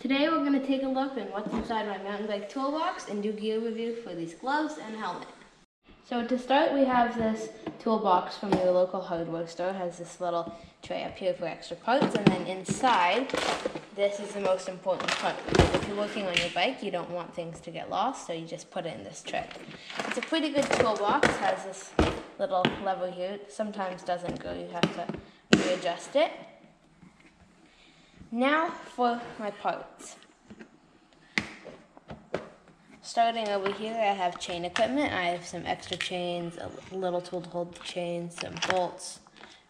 Today we're going to take a look at what's inside my mountain bike toolbox and do gear review for these gloves and helmet. So to start, we have this toolbox from your local hardware store. It has this little tray up here for extra parts, and then inside, this is the most important part. If you're working on your bike, you don't want things to get lost, so you just put it in this tray. It's a pretty good toolbox. It has this little lever here. It sometimes doesn't go. You have to readjust it. Now for my parts. Starting over here, I have chain equipment. I have some extra chains, a little tool to hold the chain, some bolts,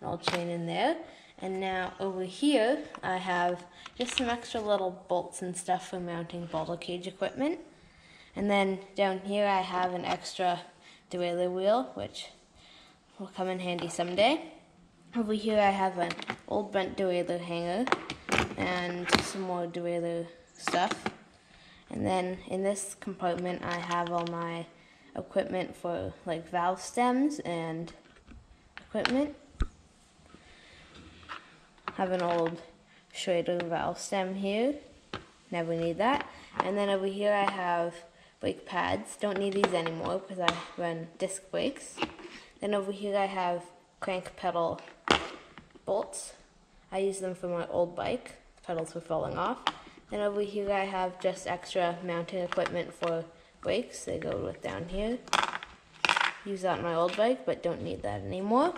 an old chain in there. And now over here, I have just some extra little bolts and stuff for mounting boulder cage equipment. And then down here, I have an extra derailleur wheel, which will come in handy someday. Over here, I have an old bent derailleur hanger and some more derailleur stuff. And then in this compartment, I have all my equipment for like valve stems and equipment. I have an old Schwinn valve stem here. Never need that. And then over here I have brake pads. Don't need these anymore because I run disc brakes. Then over here I have crank pedal bolts. I use them for my old bike. The pedals were falling off. And over here I have just extra mounting equipment for brakes. They go with down here. Use that on my old bike, but don't need that anymore.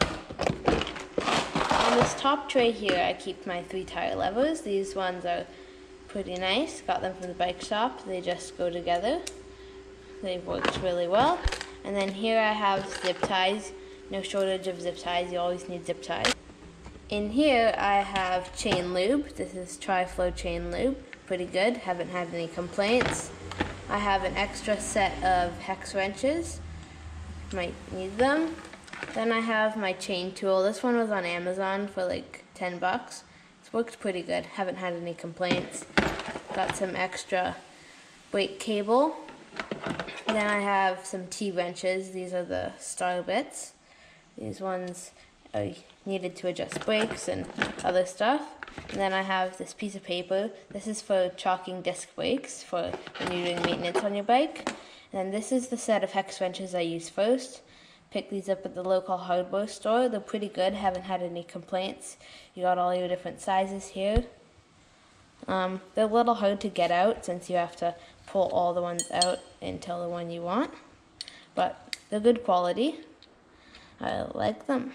On this top tray here, I keep my 3 tire levers. These ones are pretty nice. Got them from the bike shop. They just go together. They've worked really well. And then here I have zip ties. No shortage of zip ties. You always need zip ties. In here I have chain lube. This is Tri-Flow chain lube. Pretty good. Haven't had any complaints. I have an extra set of hex wrenches. Might need them. Then I have my chain tool. This one was on Amazon for like 10 bucks. It's worked pretty good. Haven't had any complaints. Got some extra brake cable. Then I have some T-wrenches. These are the star bits. These ones are needed to adjust brakes and other stuff. And then I have this piece of paper. This is for chalking disc brakes for when you're doing maintenance on your bike. And then this is the set of hex wrenches I use first. Pick these up at the local hardware store. They're pretty good. Haven't had any complaints. You got all your different sizes here. They're a little hard to get out since you have to pull all the ones out until the one you want. But they're good quality. I like them.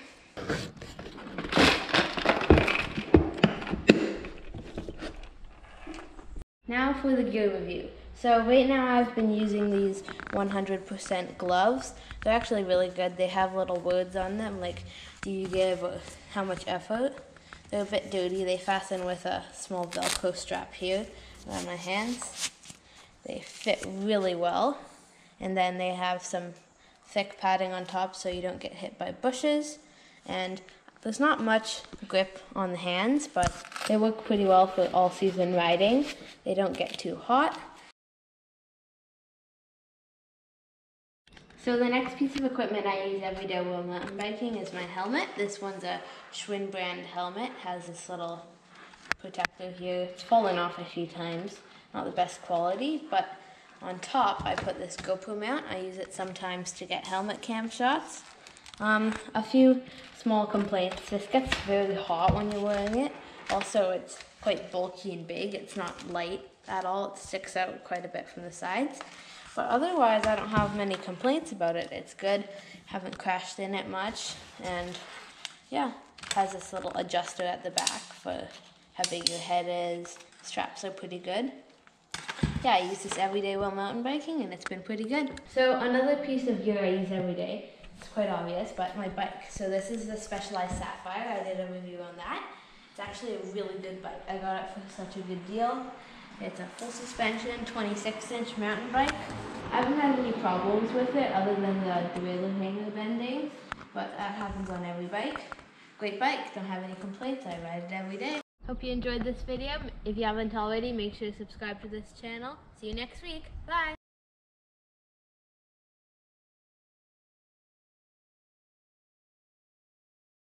Now for the gear review. So right now I've been using these 100% gloves. They're actually really good. They have little words on them like, do you give or how much effort? They're a bit dirty. They fasten with a small Velcro strap here around my hands. They fit really well. And then they have some thick padding on top so you don't get hit by bushes. And there's not much grip on the hands, but they work pretty well for all-season riding. They don't get too hot. So the next piece of equipment I use every day while mountain biking is my helmet. This one's a Schwinn brand helmet. It has this little protector here. It's fallen off a few times. Not the best quality, but on top I put this GoPro mount. I use it sometimes to get helmet cam shots. A few small complaints. This gets very hot when you're wearing it. Also, it's quite bulky and big. It's not light at all. It sticks out quite a bit from the sides. But otherwise, I don't have many complaints about it. It's good. Haven't crashed in it much. And yeah, it has this little adjuster at the back for how big your head is. Straps are pretty good. Yeah, I use this every day while mountain biking, and it's been pretty good. So another piece of gear I use every day, it's quite obvious, but my bike. So this is the Specialized Sapphire. I did a review on that. It's actually a really good bike. I got it for such a good deal. It's a full suspension, 26-inch mountain bike. I haven't had any problems with it other than the derailleur hanger bending, but that happens on every bike. Great bike, don't have any complaints. I ride it every day. Hope you enjoyed this video. If you haven't already, make sure to subscribe to this channel. See you next week. Bye!